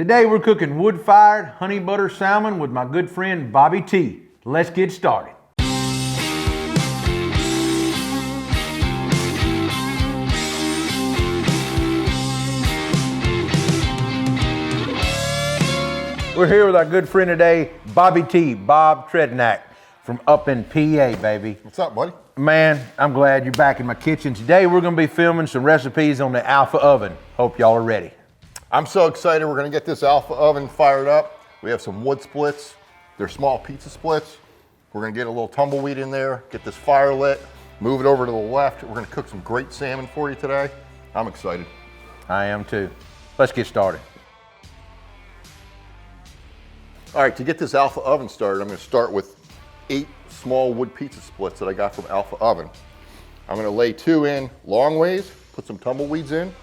Today we're cooking wood-fired honey butter salmon with my good friend Bobby T. Let's get started. We're here with our good friend today, Bobby T, Bob Trednack from up in PA, baby. What's up, buddy? Man, I'm glad you're back in my kitchen. Today we're gonna be filming some recipes on the Alpha oven. Hope y'all are ready. I'm so excited. We're gonna get this Alpha oven fired up. We have some wood splits. They're small pizza splits. We're gonna get a little tumbleweed in there, get this fire lit, move it over to the left. We're gonna cook some great salmon for you today. I'm excited. I am too. Let's get started. All right, to get this Alpha oven started, I'm gonna start with 8 small wood pizza splits that I got from Alpha oven. I'm gonna lay 2 in long ways, put some tumbleweeds in,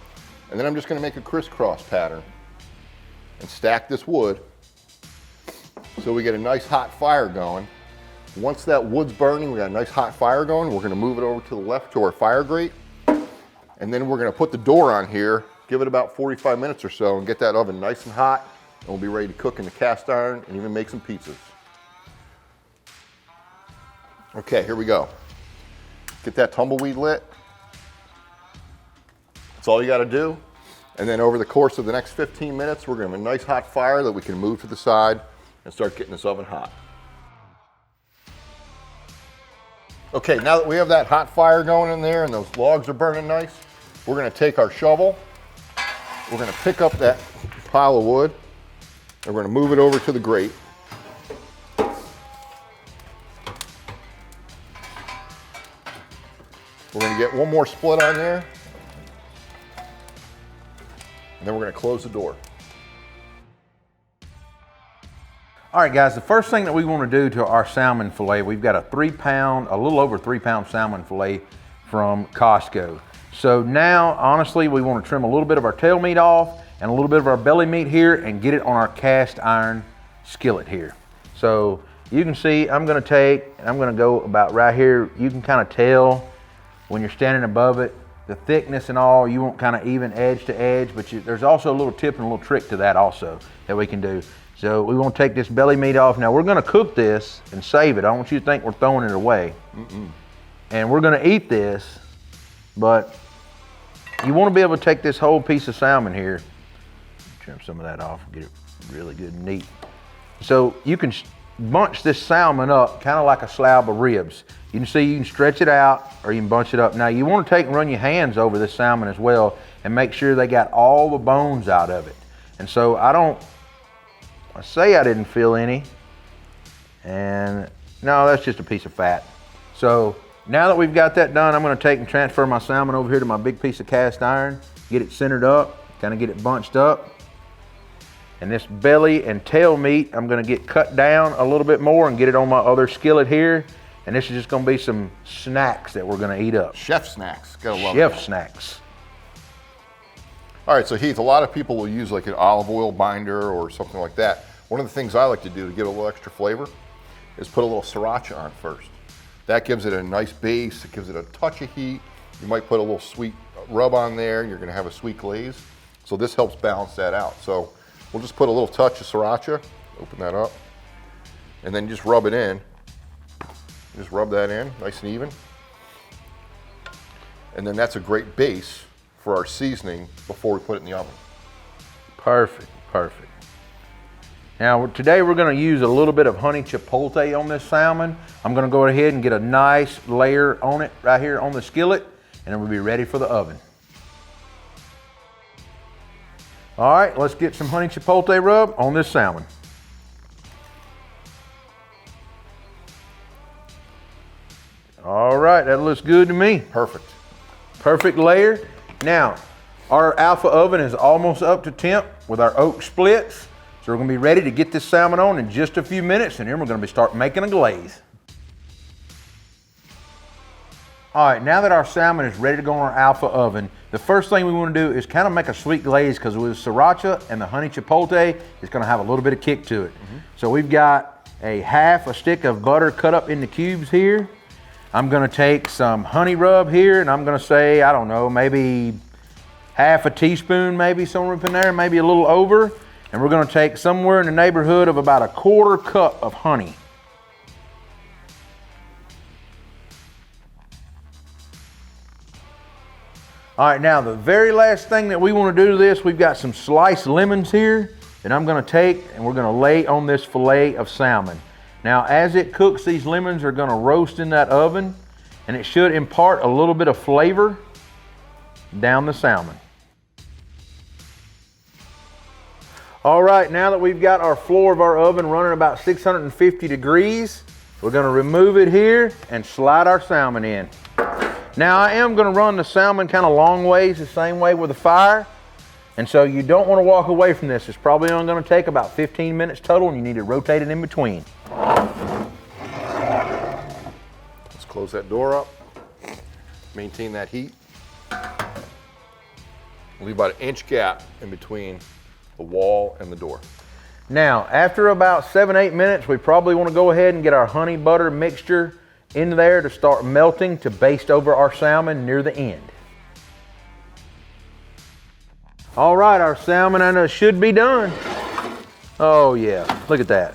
and then I'm just gonna make a crisscross pattern and stack this wood so we get a nice hot fire going. Once that wood's burning, we got a nice hot fire going, we're gonna move it over to the left to our fire grate, and then we're gonna put the door on here, give it about 45 minutes or so, and get that oven nice and hot, and we'll be ready to cook in the cast iron and even make some pizzas. Okay, here we go. Get that tumbleweed lit. That's all you gotta do. And then over the course of the next 15 minutes, we're gonna have a nice hot fire that we can move to the side and start getting this oven hot. Okay, now that we have that hot fire going in there and those logs are burning nice, we're gonna take our shovel, we're gonna pick up that pile of wood, and we're gonna move it over to the grate. We're gonna get one more split on there, and then we're gonna close the door. All right, guys, the first thing that we want to do to our salmon fillet, we've got a a little over 3 pound salmon fillet from Costco. So now, honestly, we want to trim a little bit of our tail meat off and a little bit of our belly meat here and get it on our cast iron skillet here. So you can see I'm going to go about right here. You can kind of tell when you're standing above it, the thickness and all, you want kind of even edge to edge, but there's also a little tip and a little trick to that also that we can do. So we want to take this belly meat off. Now we're going to cook this and save it. I don't want you to think we're throwing it away. And we're going to eat this, but you want to be able to take this whole piece of salmon here, trim some of that off, get it really good and neat. So you can bunch this salmon up kind of like a slab of ribs. You can see you can stretch it out or you can bunch it up. Now you want to take and run your hands over this salmon as well and make sure they got all the bones out of it. And so I say I didn't feel any, and no, that's just a piece of fat. So now that we've got that done, I'm going to take and transfer my salmon over here to my big piece of cast iron, get it centered up, kind of get it bunched up. And this belly and tail meat, I'm going to get cut down a little bit more and get it on my other skillet here. And this is just going to be some snacks that we're going to eat up. Chef snacks, gotta love it. Chef snacks. All right, so Heath, a lot of people will use like an olive oil binder or something like that. One of the things I like to do to give it a little extra flavor is put a little Sriracha on first. That gives it a nice base, it gives it a touch of heat. You might put a little sweet rub on there, and you're gonna have a sweet glaze. So this helps balance that out. So we'll just put a little touch of Sriracha, open that up, and then just rub it in. Just rub that in, nice and even. And then that's a great base for our seasoning before we put it in the oven. Perfect, perfect. Now today we're going to use a little bit of honey chipotle on this salmon. I'm going to go ahead and get a nice layer on it right here on the skillet, and then we'll be ready for the oven. All right, let's get some honey chipotle rub on this salmon. All right, that looks good to me. Perfect. Perfect layer. Now, our Alpha oven is almost up to temp with our oak splits. So we're gonna be ready to get this salmon on in just a few minutes, and then we're gonna start making a glaze. All right, now that our salmon is ready to go in our Alpha oven, the first thing we wanna do is kind of make a sweet glaze, because with Sriracha and the honey chipotle, it's gonna have a little bit of kick to it. So we've got half a stick of butter cut up into cubes here. I'm gonna take some honey rub here, and I'm gonna say, I don't know, maybe half a teaspoon, maybe somewhere up in there, maybe a little over. And we're gonna take somewhere in the neighborhood of about a 1/4 cup of honey. All right, now the very last thing that we want to do to this, we've got some sliced lemons here that I'm going to take and we're going to lay on this fillet of salmon. Now, as it cooks, these lemons are going to roast in that oven and it should impart a little bit of flavor down the salmon. All right, now that we've got our floor of our oven running about 650 degrees, we're going to remove it here and slide our salmon in. Now I am going to run the salmon kind of long ways, the same way with the fire. And so you don't want to walk away from this. It's probably only going to take about 15 minutes total and you need to rotate it in between. Let's close that door up. Maintain that heat. Leave about an inch gap in between the wall and the door. Now, after about 7-8 minutes, we probably want to go ahead and get our honey butter mixture in there to start melting to baste over our salmon near the end. All right, our salmon I know should be done. Oh yeah, look at that.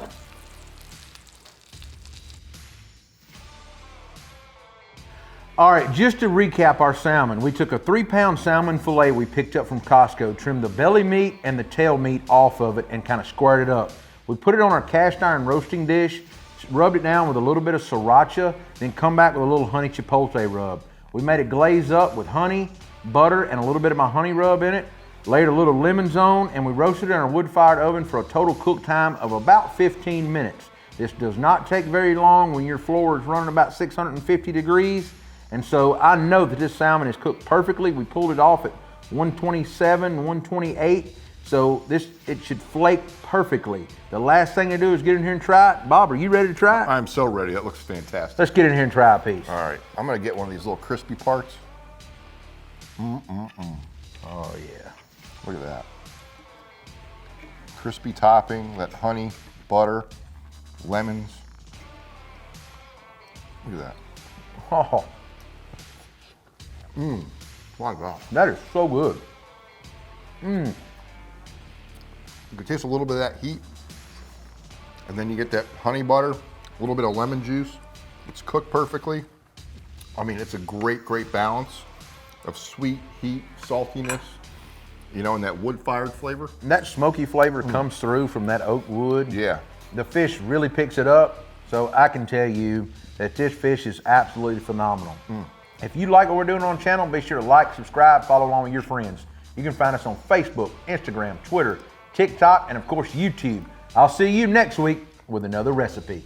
All right, just to recap our salmon, we took a 3-pound salmon fillet we picked up from Costco, trimmed the belly meat and the tail meat off of it and kind of squared it up. We put it on our cast iron roasting dish, rubbed it down with a little bit of Sriracha, then come back with a little honey Chipotle rub. We made it glaze up with honey, butter, and a little bit of my honey rub in it, laid a little lemons on, and we roasted it in our wood-fired oven for a total cook time of about 15 minutes. This does not take very long when your floor is running about 650 degrees, and so I know that this salmon is cooked perfectly. We pulled it off at 127, 128, so it should flake perfectly. The last thing to do is get in here and try it. Bob, are you ready to try it? I'm so ready. That looks fantastic. Let's get in here and try a piece. All right, I'm gonna get one of these little crispy parts. Oh yeah. Look at that. Crispy topping, that honey, butter, lemons. Look at that. Oh, My God. that is so good. You can taste a little bit of that heat, and then you get that honey butter, a little bit of lemon juice. It's cooked perfectly. I mean, it's a great, great balance of sweet, heat, saltiness, you know, and that wood-fired flavor. And that smoky flavor comes through from that oak wood. Yeah. The fish really picks it up, so I can tell you that this fish is absolutely phenomenal. If you like what we're doing on the channel, be sure to like, subscribe, follow along with your friends. You can find us on Facebook, Instagram, Twitter, TikTok, and of course YouTube. I'll see you next week with another recipe.